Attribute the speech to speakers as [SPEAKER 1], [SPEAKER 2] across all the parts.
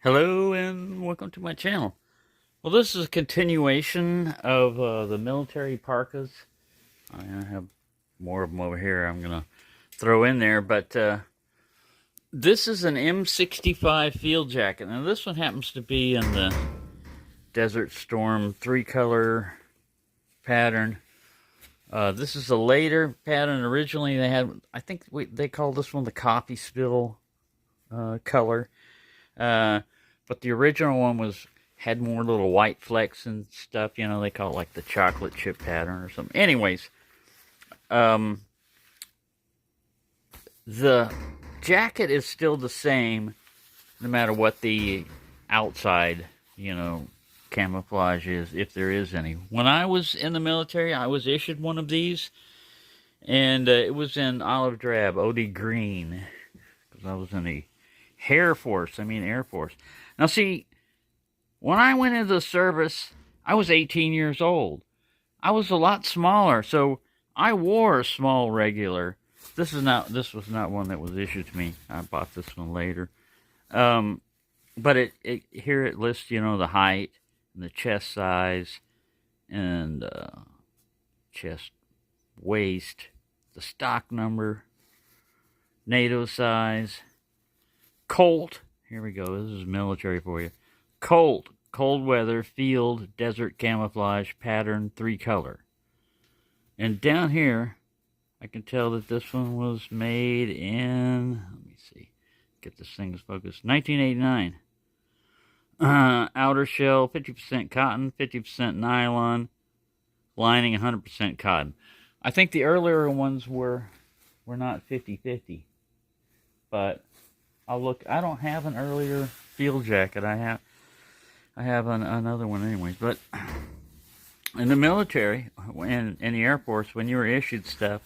[SPEAKER 1] Hello and welcome to my channel. Well, this is a continuation of the military parkas. I have more of them over here I'm going to throw in there, but this is an M-65 field jacket. Now this one happens to be in the Desert Storm 3-color pattern. This is a later pattern. Originally they had, I think they called this one the coffee spill color. But the original one had more little white flecks and stuff. You know, they call it like the chocolate chip pattern or something. Anyways, the jacket is still the same no matter what the outside, camouflage is, if there is any. When I was in the military, I was issued one of these, and it was in olive drab, OD green, because I was in the Air Force. Now, see, when I went into the service, I was 18 years old. I was a lot smaller, so I wore a small regular. This was not one that was issued to me. I bought this one later. But here it lists, the height and the chest size and chest waist, the stock number, NATO size, Colt. Here we go. This is military for you. Colt, cold weather, field, desert camouflage, pattern, 3-color. And down here, I can tell that this one was made in, let me see, get this thing focused, 1989. Outer shell, 50% cotton, 50% nylon, lining 100% cotton. I think the earlier ones were not 50-50, but I'll look. I don't have an earlier field jacket. I have another one anyways. But in the military, in the Air Force, when you were issued stuff,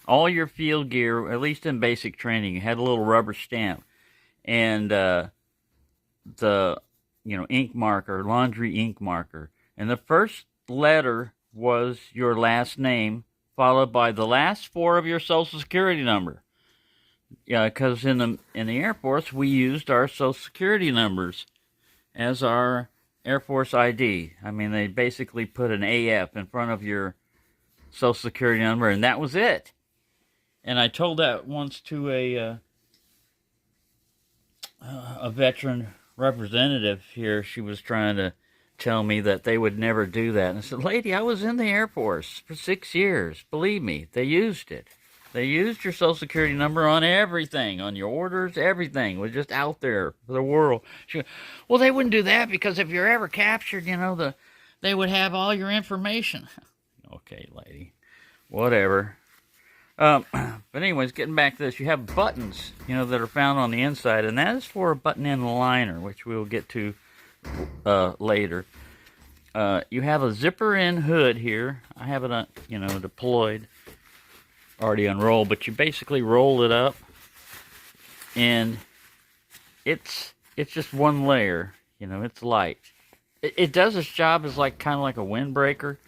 [SPEAKER 1] all your field gear, at least in basic training, had a little rubber stamp. And the, ink marker, laundry ink marker. And the first letter was your last name, followed by the last 4 of your Social Security number. Yeah, because in the Air Force, we used our Social Security numbers as our Air Force ID. I mean, they basically put an AF in front of your Social Security number, and that was it. And I told that once to a veteran representative here. She was trying to tell me that they would never do that. And I said, lady, I was in the Air Force for 6 years. Believe me, they used it. They used your Social Security number on everything, on your orders, everything. It was just out there for the world. She goes, well, they wouldn't do that because if you're ever captured, they would have all your information. Okay, lady. Whatever. But anyways, getting back to this, you have buttons, that are found on the inside, and that is for a button-in liner, which we'll get to later. You have a zipper-in hood here. I have it, deployed, already unrolled, but you basically roll it up, and it's just one layer. It's light. It does its job as kind of like a windbreaker,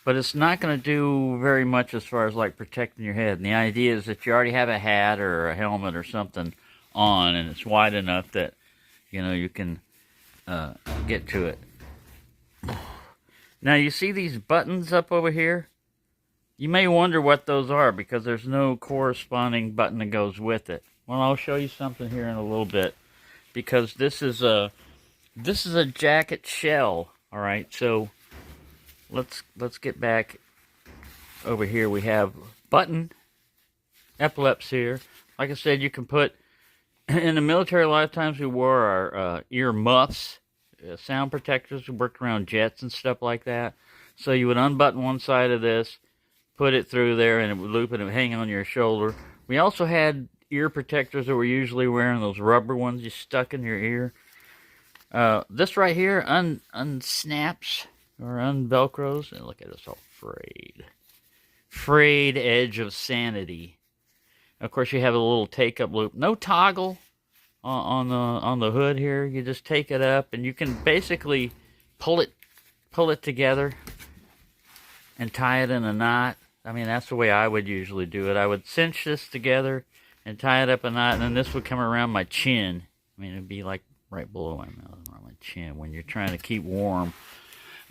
[SPEAKER 1] but it's not going to do very much as far as protecting your head. And the idea is that you already have a hat or a helmet or something on, and it's wide enough that you can get to it. Now you see these buttons up over here? You may wonder what those are because there's no corresponding button that goes with it. Well, I'll show you something here in a little bit, because this is a jacket shell. All right, so let's get back over here. We have button epaulets here. Like I said, you can put, in the military, a lot of times we wore our ear muffs, sound protectors. We worked around jets and stuff like that. So you would unbutton one side of this, put it through there, and it would loop and it would hang on your shoulder. We also had ear protectors that we're usually wearing, those rubber ones you stuck in your ear. This right here unsnaps or unvelcros. And look at us all frayed edge of sanity. Of course, you have a little take-up loop. No toggle on the hood here. You just take it up, and you can basically pull it together and tie it in a knot. I mean, that's the way I would usually do it. I would cinch this together and tie it up a knot, and then this would come around my chin. I mean, it'd be like right below my mouth, around my chin, when you're trying to keep warm.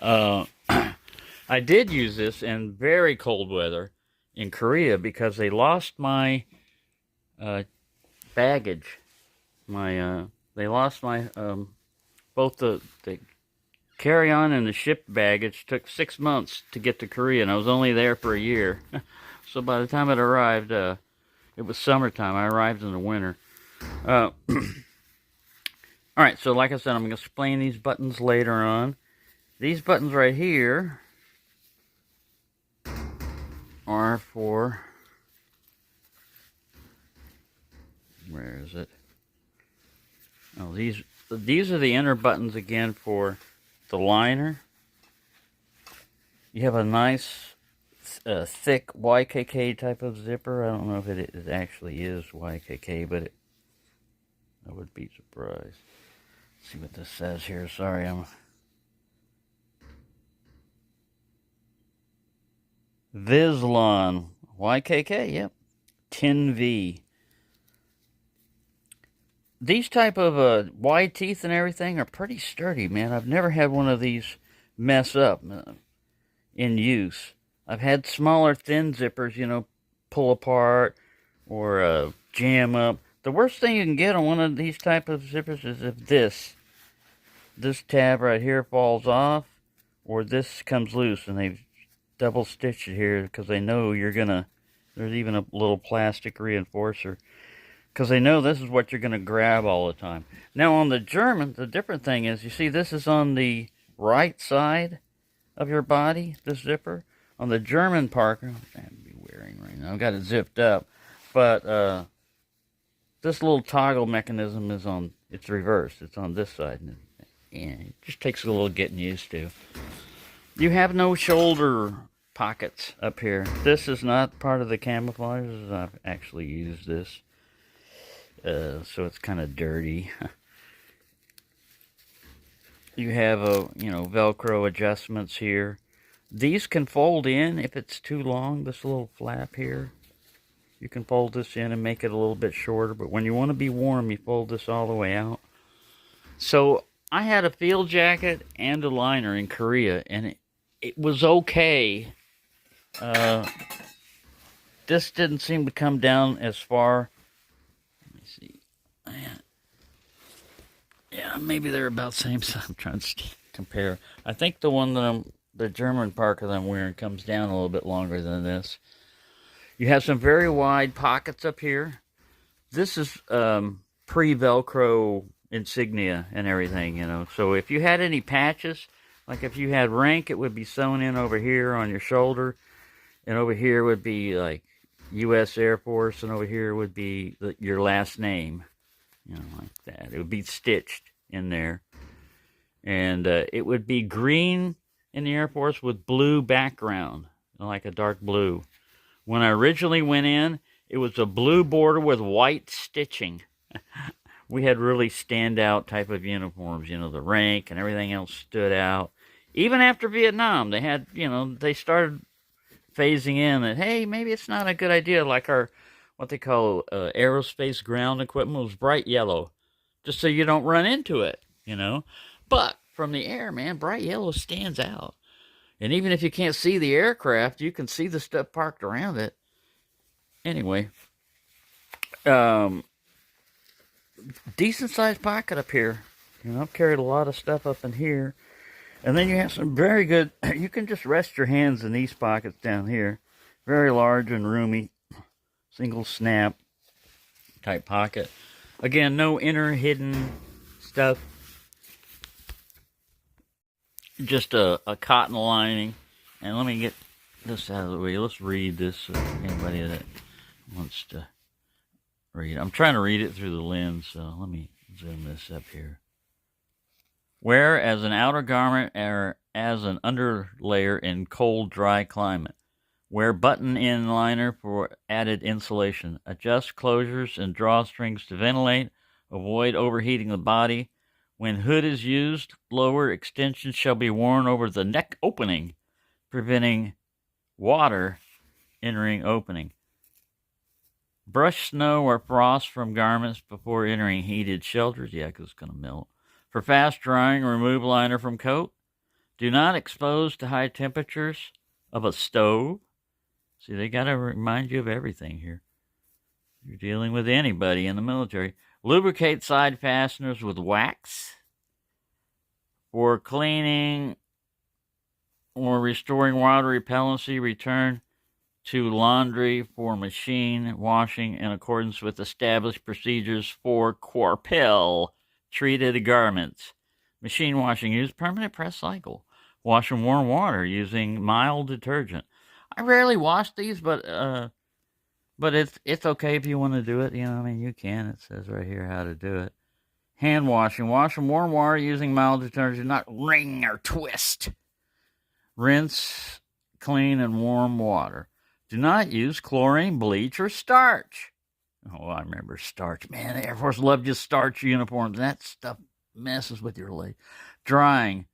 [SPEAKER 1] I did use this in very cold weather in Korea because they lost my baggage. They lost my both the carry-on and the ship baggage. Took 6 months to get to Korea, and I was only there for a year. So by the time it arrived, it was summertime. I arrived in the winter. All right, so like I said, I'm going to explain these buttons later on. These buttons right here are for, where is it? Oh, these are the inner buttons again for the liner. You have a nice thick YKK type of zipper. I don't know if it actually is YKK, but I would be surprised. Let's see what this says here. Sorry, I'm Vislon YKK. Yep, 10V. These type of wide teeth and everything are pretty sturdy, man. I've never had one of these mess up in use. I've had smaller, thin zippers, you know, pull apart or jam up. The worst thing you can get on one of these type of zippers is if this tab right here falls off, or this comes loose, and they've double stitched it here because they know you're gonna. There's even a little plastic reinforcer because they know this is what you're gonna grab all the time. Now on the German, the different thing is, you see this is on the right side of your body, this zipper. On the German parka, I have to be wearing right now. I've got it zipped up, but this little toggle mechanism is on. It's reversed. It's on this side, and it just takes a little getting used to. You have no shoulder pockets up here. This is not part of the camouflage. I've actually used this, so it's kind of dirty. You have Velcro adjustments here. These can fold in if it's too long. This little flap here, you can fold this in and make it a little bit shorter. But when you want to be warm, you fold this all the way out. So I had a field jacket and a liner in Korea, and it was okay. This didn't seem to come down as far. Let me see. Yeah, maybe they're about the same size. I'm trying to compare. I think the one that the German parka that I'm wearing comes down a little bit longer than this. You have some very wide pockets up here. This is pre-Velcro insignia and everything, you know. So if you had any patches, like if you had rank, it would be sewn in over here on your shoulder. And over here would be like U.S. Air Force, and over here would be your last name. You know, like that. It would be stitched in there. And it would be green in the Air Force with blue background, like a dark blue. When I originally went in, it was a blue border with white stitching. We had really standout type of uniforms, you know, the rank and everything else stood out. Even after Vietnam, they had, you know, they started phasing in that, hey, maybe it's not a good idea, like our, what they call aerospace ground equipment was bright yellow, just so you don't run into it, you know. But from the air, man, bright yellow stands out. And even if you can't see the aircraft, you can see the stuff parked around it. Anyway, decent sized pocket up here. You know, I've carried a lot of stuff up in here. And then you have some very good, you can just rest your hands in these pockets down here. Very large and roomy, single snap type pocket. Again, no inner hidden stuff. Just a cotton lining. And let me get this out of the way. Let's read this for anybody that wants to read. I'm trying to read it through the lens, so let me zoom this up here. Wear as an outer garment or as an underlayer in cold, dry climate. Wear button-in liner for added insulation. Adjust closures and drawstrings to ventilate. Avoid overheating the body. When hood is used, lower extensions shall be worn over the neck opening, preventing water entering opening. Brush snow or frost from garments before entering heated shelters. Yeah, because it's going to melt. For fast drying, remove liner from coat. Do not expose to high temperatures of a stove. See, they got to remind you of everything here. You're dealing with anybody in the military. Lubricate side fasteners with wax. For cleaning or restoring water repellency, return to laundry for machine washing in accordance with established procedures for Corpel treated garments. Machine washing, use permanent press cycle. Wash in warm water using mild detergent. I rarely wash these, but it's okay if you want to do it. You know, I mean, you can. It says right here how to do it. Hand washing. Wash in warm water using mild detergent, not wring or twist. Rinse, clean in warm water. Do not use chlorine, bleach, or starch. Oh, I remember starch. Man, the Air Force loved just starch uniforms. That stuff messes with your leg. Drying.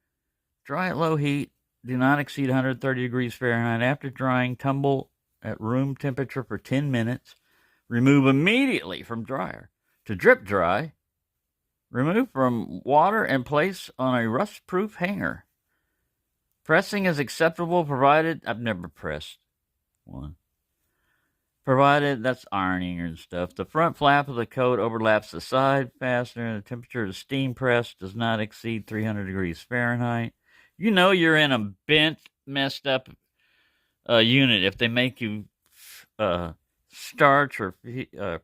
[SPEAKER 1] Dry at low heat. Do not exceed 130 degrees Fahrenheit. After drying, tumble at room temperature for 10 minutes. Remove immediately from dryer. To drip dry, remove from water and place on a rust-proof hanger. Pressing is acceptable provided... I've never pressed one. Provided, that's ironing and stuff. The front flap of the coat overlaps the side fastener, and the temperature of the steam press does not exceed 300 degrees Fahrenheit. You know you're in a bent, messed up unit if they make you starch or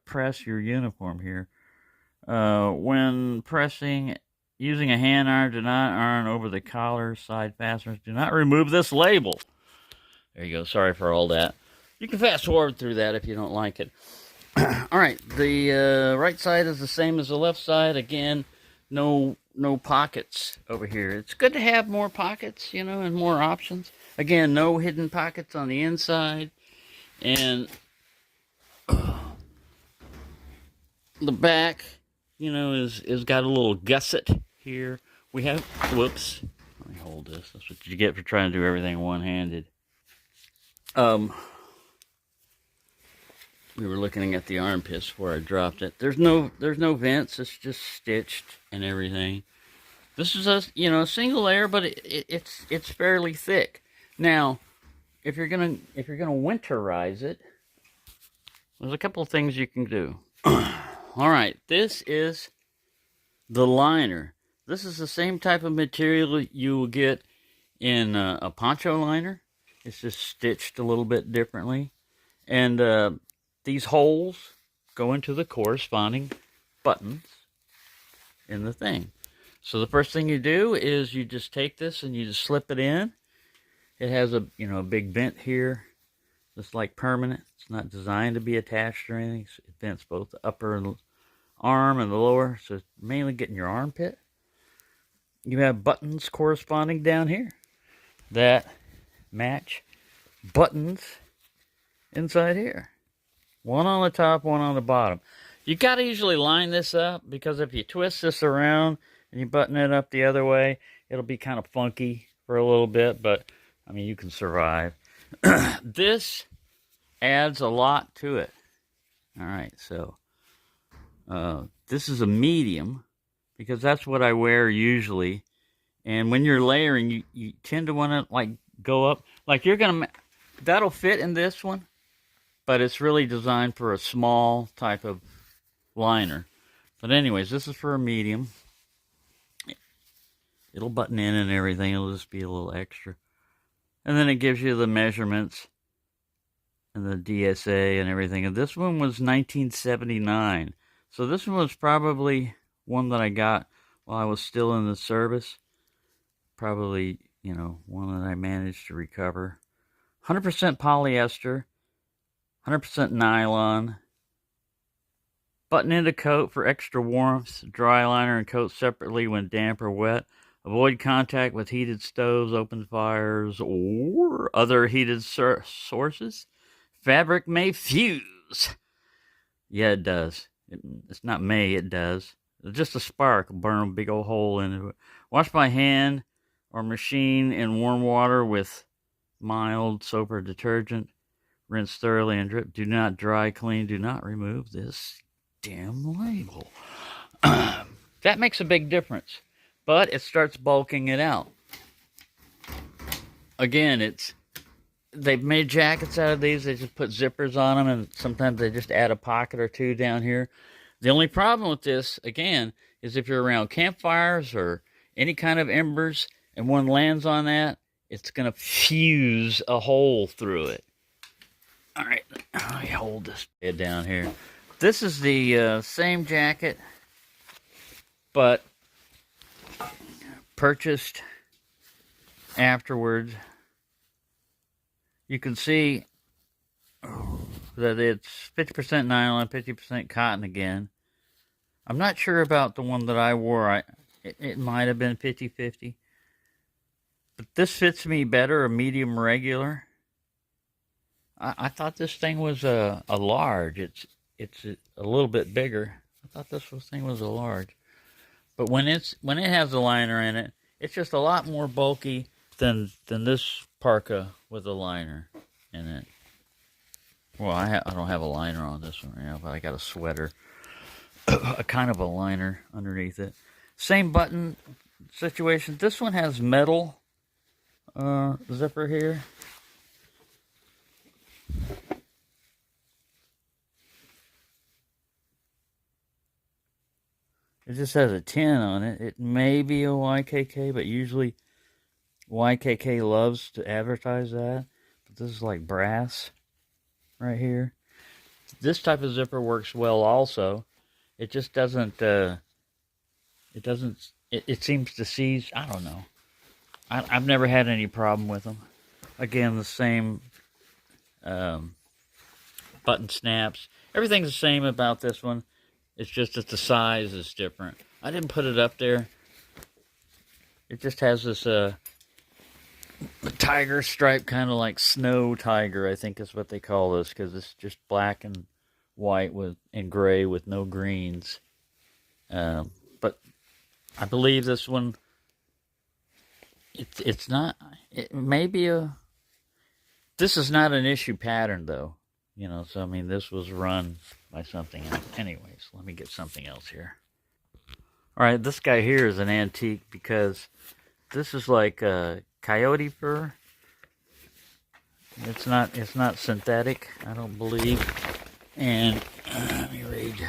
[SPEAKER 1] press your uniform here. When pressing, using a hand iron, do not iron over the collar, side fasteners. Do not remove this label. There you go. Sorry for all that. You can fast forward through that if you don't like it. All right. The right side is the same as the left side. Again, no pockets over here. It's good to have more pockets, you know, and more options. Again, no hidden pockets on the inside. And the back, you know, is got a little gusset here. We have, whoops. Let me hold this. That's what you get for trying to do everything one-handed. We were looking at the armpits before I dropped it. There's no vents. It's just stitched and everything. This is a single layer, but it's fairly thick. Now, if you're gonna winterize it, there's a couple of things you can do. All right, this is the liner. This is the same type of material you will get in a poncho liner. It's just stitched a little bit differently, and these holes go into the corresponding buttons in the thing. So the first thing you do is you just take this and you just slip it in. It has a big vent here. It's like permanent. It's not designed to be attached or anything. It vents both the upper and arm and the lower. So it's mainly getting your armpit. You have buttons corresponding down here that match buttons inside here. One on the top, one on the bottom. You got to usually line this up, because if you twist this around and you button it up the other way, it'll be kind of funky for a little bit, but I mean, you can survive. This adds a lot to it. All right, so this is a medium, because that's what I wear usually. And when you're layering, you tend to want to like go up. Like that'll fit in this one, but it's really designed for a small type of liner. But anyways, this is for a medium. It'll button in and everything. It'll just be a little extra. And then it gives you the measurements and the DSA and everything. And this one was 1979. So this one was probably one that I got while I was still in the service. Probably, one that I managed to recover. 100% polyester. 100% nylon. Button into coat for extra warmth. Dry liner and coat separately when damp or wet. Avoid contact with heated stoves, open fires, or other heated sources. Fabric may fuse. Yeah, it does. It's not may, it does. Just a spark will burn a big old hole into it. Wash by hand or machine in warm water with mild soap or detergent. Rinse thoroughly and drip. Do not dry clean. Do not remove this damn label. That makes a big difference, but it starts bulking it out. Again, they've made jackets out of these. They just put zippers on them, and sometimes they just add a pocket or two down here. The only problem with this, again, is if you're around campfires or any kind of embers and one lands on that, it's going to fuse a hole through it. All right, let me hold this head down here. This is the same jacket, but purchased afterwards. You can see that it's 50% nylon, 50% cotton again. I'm not sure about the one that I wore. It might have been 50-50. But this fits me better, a medium regular. I thought this thing was a large. It's a little bit bigger. I thought this thing was a large. But when it has a liner in it, it's just a lot more bulky than this parka with a liner in it. Well, I don't have a liner on this one right now, but I got a sweater, a kind of a liner underneath it. Same button situation. This one has metal zipper here. It just has a 10 on it. It may be a YKK, but usually YKK loves to advertise that. But this is like brass right here. This type of zipper works well also. It just doesn't, it seems to seize, I don't know. I've never had any problem with them. Again, the same button snaps. Everything's the same about this one. It's just that the size is different. I didn't put it up there. It just has this tiger stripe, kind of like snow tiger, I think is what they call this, because it's just black and white and gray with no greens. But I believe this one, it's not, it may be this is not an issue pattern though. You know, so I mean, this was run by something else. Anyways, let me get something else here. All right, this guy here is an antique because this is like coyote fur. It's not synthetic, I don't believe. And let me read.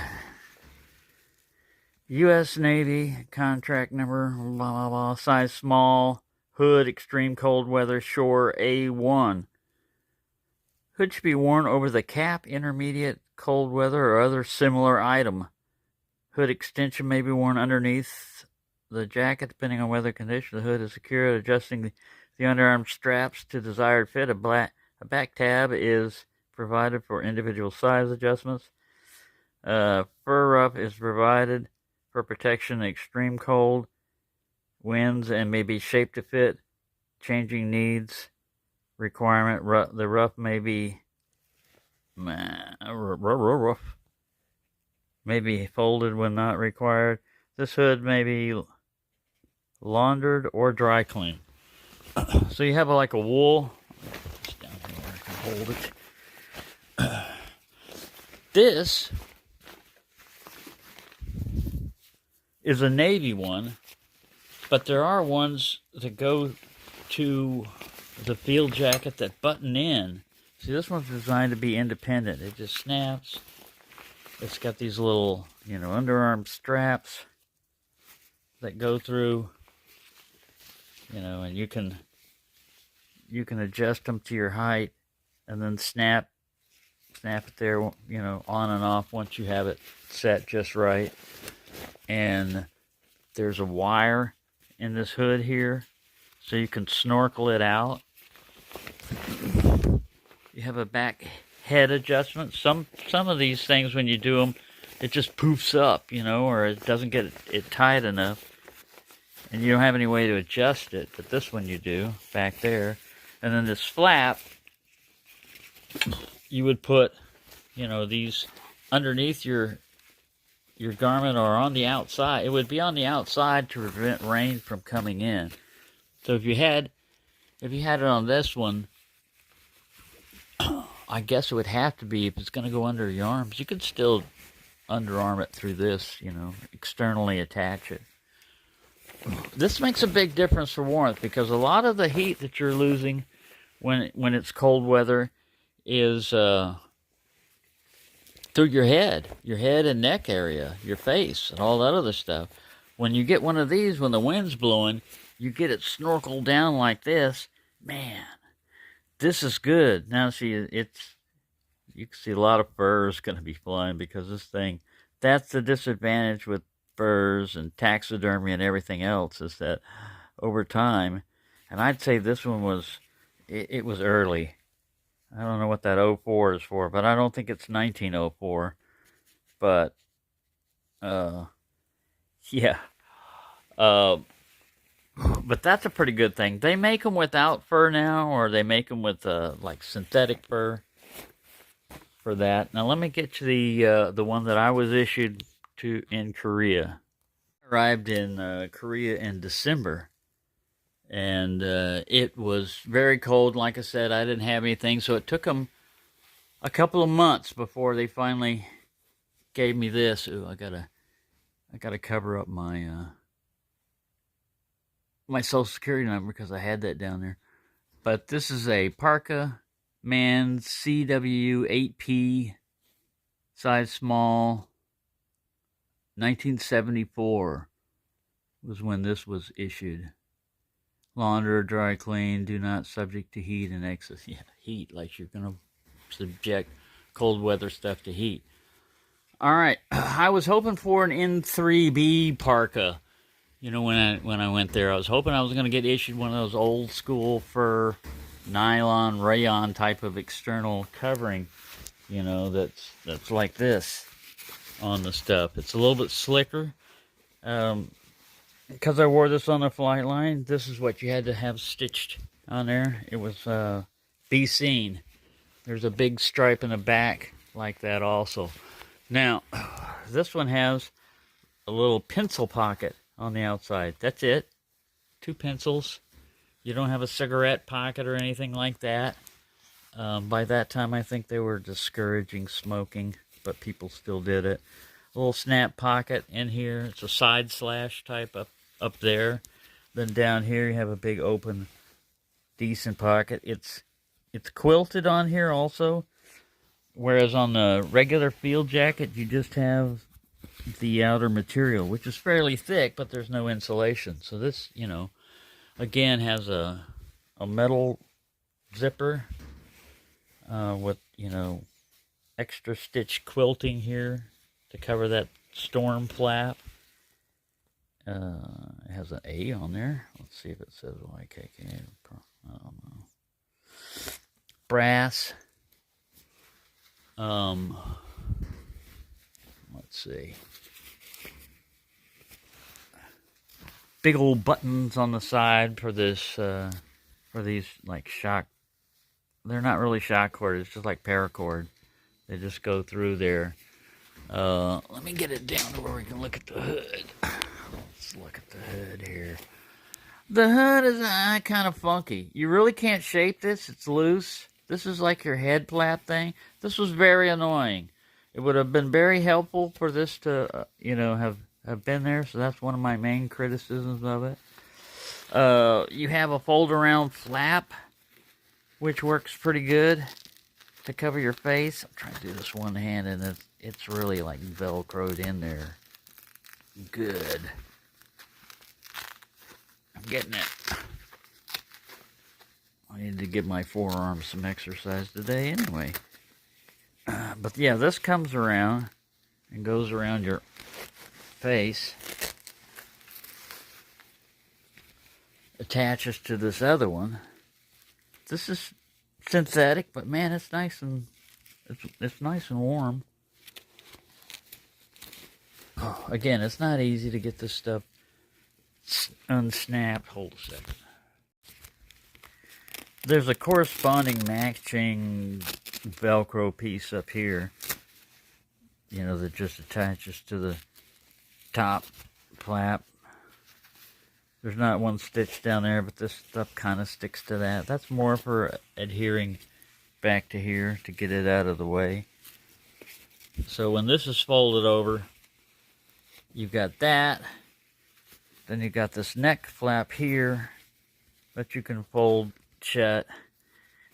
[SPEAKER 1] U.S. Navy contract number, blah blah blah, size small, hood, extreme cold weather, shore A1. Hood should be worn over the cap, intermediate cold weather, or other similar item. Hood extension may be worn underneath the jacket, depending on weather condition. The hood is secured, adjusting the underarm straps to desired fit. A back tab is provided for individual size adjustments. Fur ruff is provided for protection in extreme cold winds and may be shaped to fit changing needs. Requirement: the ruff may be folded when not required. This hood may be laundered or dry cleaned. So you have like a wool. Just down here where I can hold it. This is a navy one, but there are ones that go to the field jacket that button in. See, this one's designed to be independent. It just snaps. It's got these little, underarm straps that go through, and you can adjust them to your height and then snap it there, on and off once you have it set just right. And there's a wire in this hood here, so you can snorkel it out. You have a back head adjustment. Some of these things, when you do them, it just poofs up, or it doesn't get it tight enough, and you don't have any way to adjust it. But this one you do, back there. And then this flap, you would put, these underneath your garment or on the outside. It would be on the outside to prevent rain from coming in. So if you had it on this one, I guess it would have to be, if it's going to go under your arms, you could still underarm it through this, you know, externally attach it. This makes a big difference for warmth, because a lot of the heat that you're losing when it's cold weather is through your head and neck area, your face, and all that other stuff. When you get one of these, when the wind's blowing, you get it snorkeled down like this. Man, this is good. Now see, you can see a lot of fur is going to be flying, because this thing, that's the disadvantage with furs and taxidermy and everything else, is that over time, and I'd say this one was, it was early. I don't know what that '04 is for, but I don't think it's 1904. But, yeah. But that's a pretty good thing. They make them without fur now, or they make them with, like, synthetic fur for that. Now, let me get to the one that I was issued to in Korea. I arrived in Korea in December. And it was very cold. Like I said, I didn't have anything, so it took them a couple of months before they finally gave me this. Ooh, I gotta cover up my my Social Security number, because I had that down there. But this is a parka man CW8P, size small. 1974 was when this was issued. Launder, dry clean, do not subject to heat and excess. Yeah, heat, like you're going to subject cold weather stuff to heat. All right, I was hoping for an N3B parka. You know, when I went there, I was hoping I was going to get issued one of those old school fur, nylon, rayon type of external covering. You know, that's like this on the stuff. It's a little bit slicker. Because I wore this on the flight line, this is what you had to have stitched on there. It was be seen. There's a big stripe in the back like that also. Now, this one has a little pencil pocket on the outside. That's it. 2 pencils. You don't have a cigarette pocket or anything like that. By that time, I think they were discouraging smoking, but people still did it. A little snap pocket in here. It's a side slash type up there. Then down here you have a big open, decent pocket. It's quilted on here also, whereas on the regular field jacket you just have the outer material, which is fairly thick, but there's no insulation. So this, you know, again has a metal zipper with, you know, extra stitch quilting here to cover that storm flap. It has an A on there. Let's see if it says YKK. I don't know. Brass. Let's see. Big old buttons on the side for this, for these like shock. They're not really shock cord. It's just like paracord. They just go through there. Let me get it down to where we can look at the hood. Let's look at the hood here. The hood is kind of funky. You really can't shape this. It's loose. This is like your head flap thing. This was very annoying. It would have been very helpful for this to, you know, have been there. So that's one of my main criticisms of it. You have a fold-around flap, which works pretty good to cover your face. I'm trying to do this one-handed, and it's really like Velcroed in there. Good. I'm getting it. I need to give my forearms some exercise today anyway. But yeah, this comes around and goes around your face. Attaches to this other one. This is synthetic, but man, it's nice and it's nice and warm. Oh, again, it's not easy to get this stuff unsnapped. Hold a second. There's a corresponding matching Velcro piece up here, you know, that just attaches to the top flap. There's not one stitch down there, but this stuff kind of sticks to that. That's more for adhering back to here to get it out of the way. So when this is folded over, you've got that. Then you've got this neck flap here that you can fold shut.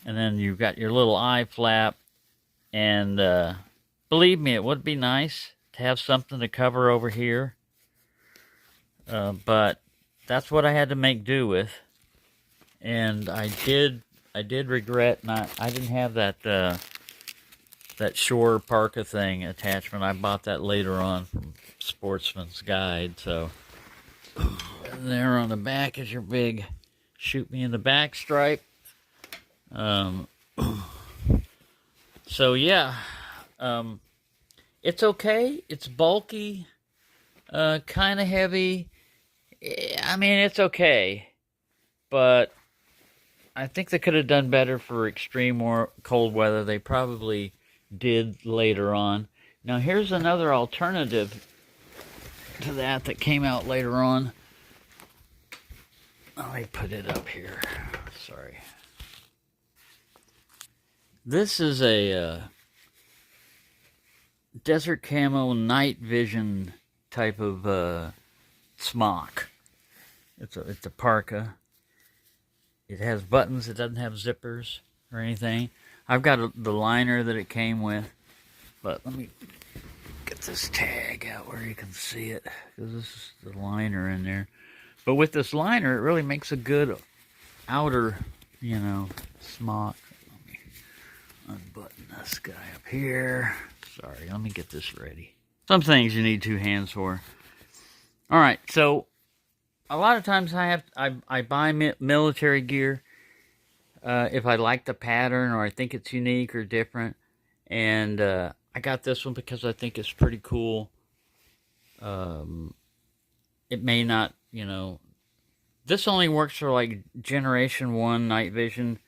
[SPEAKER 1] And then you've got your little eye flap. And believe me, it would be nice to have something to cover over here. But that's what I had to make do with. And I did regret not. I didn't have that that shore parka thing attachment. I bought that later on from Sportsman's Guide. So there on the back is your big shoot me in the back stripe. So yeah, it's okay. It's bulky, kind of heavy. I mean, it's okay, but I think they could have done better for extreme or cold weather. They probably did later on. Now here's another alternative to that came out later on. Let me put it up here. Sorry. This is a desert camo night vision type of smock. It's a parka. It has buttons. It doesn't have zippers or anything. I've got the liner that it came with, but let me get this tag out where you can see it, because this is the liner in there. But with this liner, it really makes a good outer, smock. Let me unbutton this guy up here. Sorry, let me get this ready. Some things you need two hands for. All right, so a lot of times I buy military gear if I like the pattern or I think it's unique or different. And I got this one because I think it's pretty cool. It may not, this only works for like Generation 1 night vision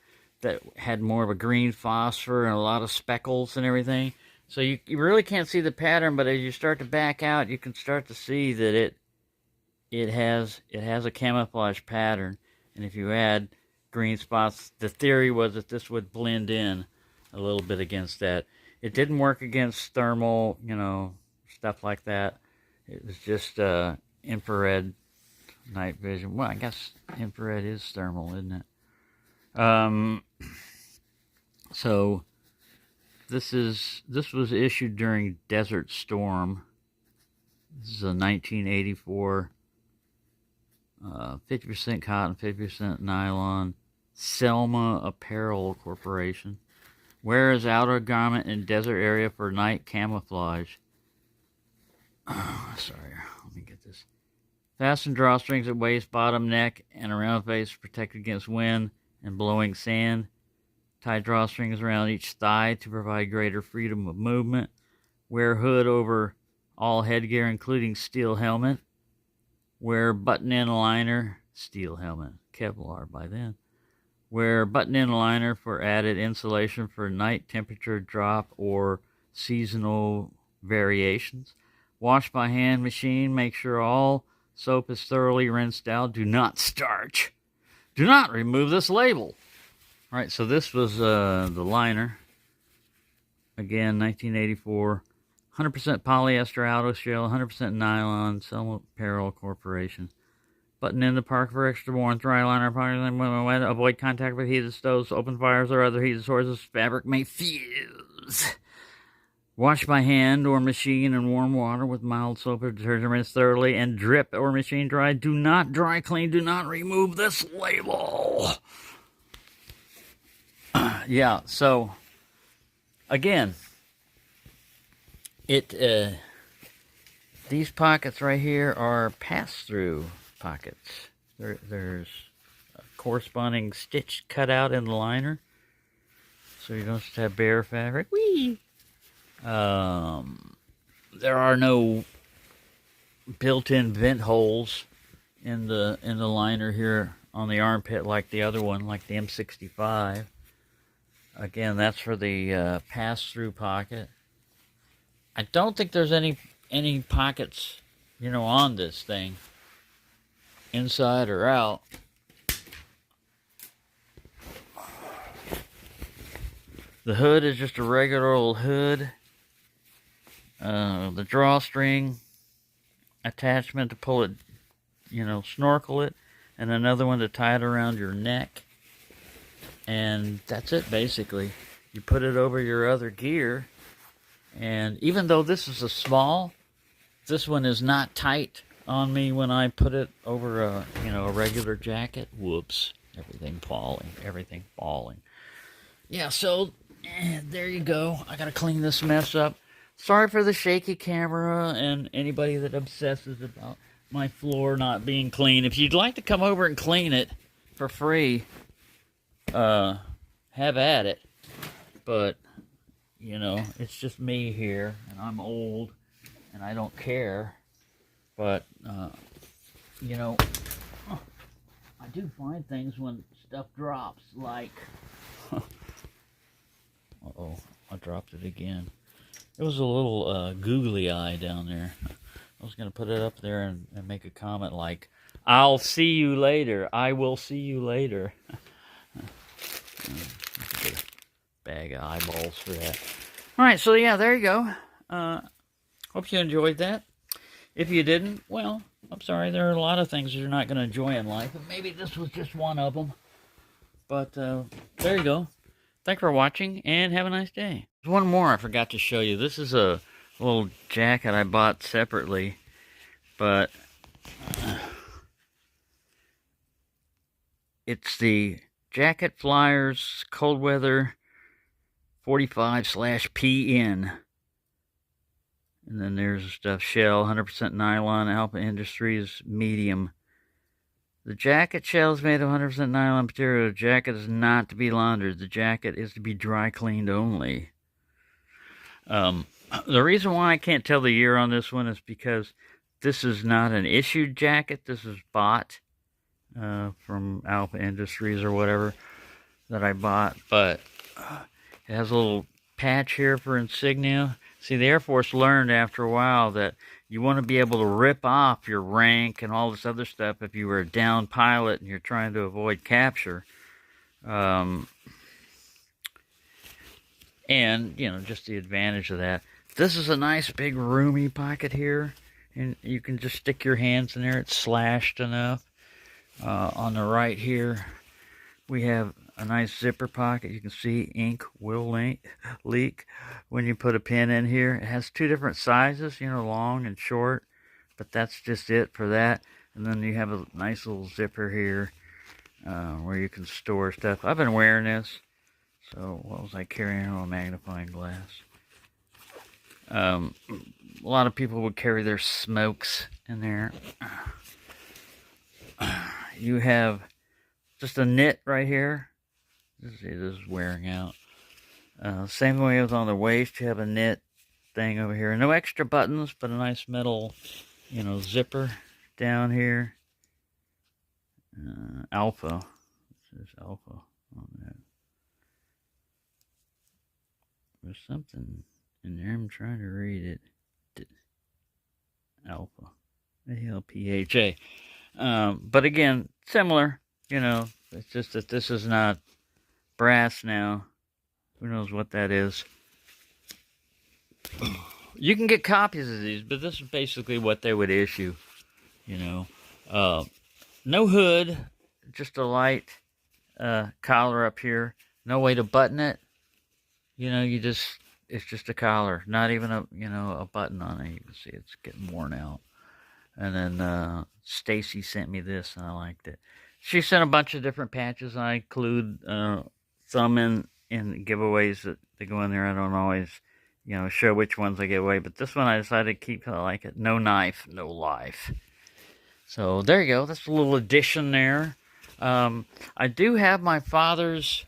[SPEAKER 1] that had more of a green phosphor and a lot of speckles and everything. So you really can't see the pattern, but as you start to back out, you can start to see that it has a camouflage pattern. And if you add green spots, the theory was that this would blend in a little bit against that. It didn't work against thermal, stuff like that. It was just infrared night vision. Well, I guess infrared is thermal, isn't it? So this was issued during Desert Storm. This is a 1984 50% cotton, 50% nylon, Selma Apparel Corporation. Wears outer garment in desert area for night camouflage. Sorry, let me get this. Fasten drawstrings at waist, bottom, neck, and around face, protect against wind and blowing sand. Tie drawstrings around each thigh to provide greater freedom of movement. Wear hood over all headgear, including steel helmet. Wear button-in liner, steel helmet, Kevlar by then. Wear button-in liner for added insulation for night temperature drop or seasonal variations. Wash by hand machine. Make sure all soap is thoroughly rinsed out. Do not starch. Do not remove this label. All right, so this was the liner. Again, 1984. 100% polyester auto shell, 100% nylon, Selma Apparel Corporation. Button in the park for extra warmth. Dry liner, polyester, avoid contact with heated stoves, open fires, or other heated sources. Fabric may fuse. Wash by hand or machine in warm water with mild soap or detergent. Rinse thoroughly and drip or machine dry. Do not dry clean. Do not remove this label. Yeah, so again, these pockets right here are pass-through pockets. There's a corresponding stitch cut out in the liner, so you don't just have bare fabric. Whee! There are no built-in vent holes in the liner here on the armpit like the other one, like the M-65. Again, that's for the pass-through pocket. I don't think there's any pockets, on this thing, inside or out. The hood is just a regular old hood. The drawstring attachment to pull it, snorkel it, and another one to tie it around your neck. And that's it, basically. You put it over your other gear, and even though this is a small, this one is not tight on me when I put it over a regular jacket. Whoops, everything falling. Yeah, so there you go. I gotta clean this mess up. Sorry for the shaky camera and anybody that obsesses about my floor not being clean. If you'd like to come over and clean it for free, have at it. But, it's just me here, and I'm old, and I don't care. But, I do find things when stuff drops, like... Uh-oh, I dropped it again. It was a little googly eye down there. I was going to put it up there and make a comment like, I'll see you later. I will see you later. Get a bag of eyeballs for that. Alright, so yeah, there you go. Hope you enjoyed that. If you didn't, well, I'm sorry. There are a lot of things you're not going to enjoy in life, and maybe this was just one of them. But there you go. Thanks for watching, and have a nice day. There's one more I forgot to show you. This is a little jacket I bought separately, but it's the Jacket Flyers Cold Weather 45/PN. And then there's stuff, shell, 100% nylon, Alpha Industries, medium. The jacket shell is made of 100% nylon material. The jacket is not to be laundered. The jacket is to be dry cleaned only. The reason why I can't tell the year on this one is because this is not an issued jacket. This is bought from Alpha Industries or whatever that I bought. But it has a little patch here for insignia. See, the Air Force learned after a while that you want to be able to rip off your rank and all this other stuff if you were a down pilot and you're trying to avoid capture. And, just the advantage of that. This is a nice big roomy pocket here. And you can just stick your hands in there. It's slashed enough. On the right here, we have a nice zipper pocket. You can see ink will leak when you put a pin in here. It has two different sizes, long and short, but that's just it for that. And then you have a nice little zipper here where you can store stuff. I've been wearing this. So what was I carrying? A magnifying glass. A lot of people would carry their smokes in there. You have just a knit right here. This is wearing out. Same way as on the waist, you have a knit thing over here. No extra buttons, but a nice metal, zipper down here. Alpha. This is Alpha on that. There's something in there. I'm trying to read it. Alpha. ALPHA. But again, similar. It's just that this is not brass now. Who knows what that is? You can get copies of these, but this is basically what they would issue. No hood, just a light collar up here. No way to button it. It's just a collar, not even a button on it. You can see it's getting worn out. And then Stacy sent me this, and I liked it. She sent a bunch of different patches. I include some in giveaways that go in there. I don't always, show which ones I give away. But this one I decided to keep. I like it. No knife, no life. So there you go. That's a little addition there. I do have my father's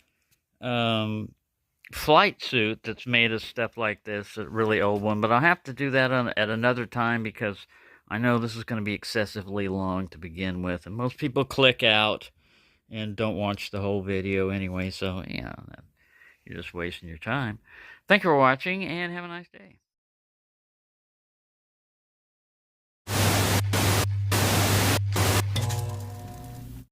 [SPEAKER 1] flight suit that's made of stuff like this, a really old one. But I'll have to do that at another time because I know this is going to be excessively long to begin with, and most people click out and don't watch the whole video anyway, so, you're just wasting your time. Thank you for watching, and have a nice day.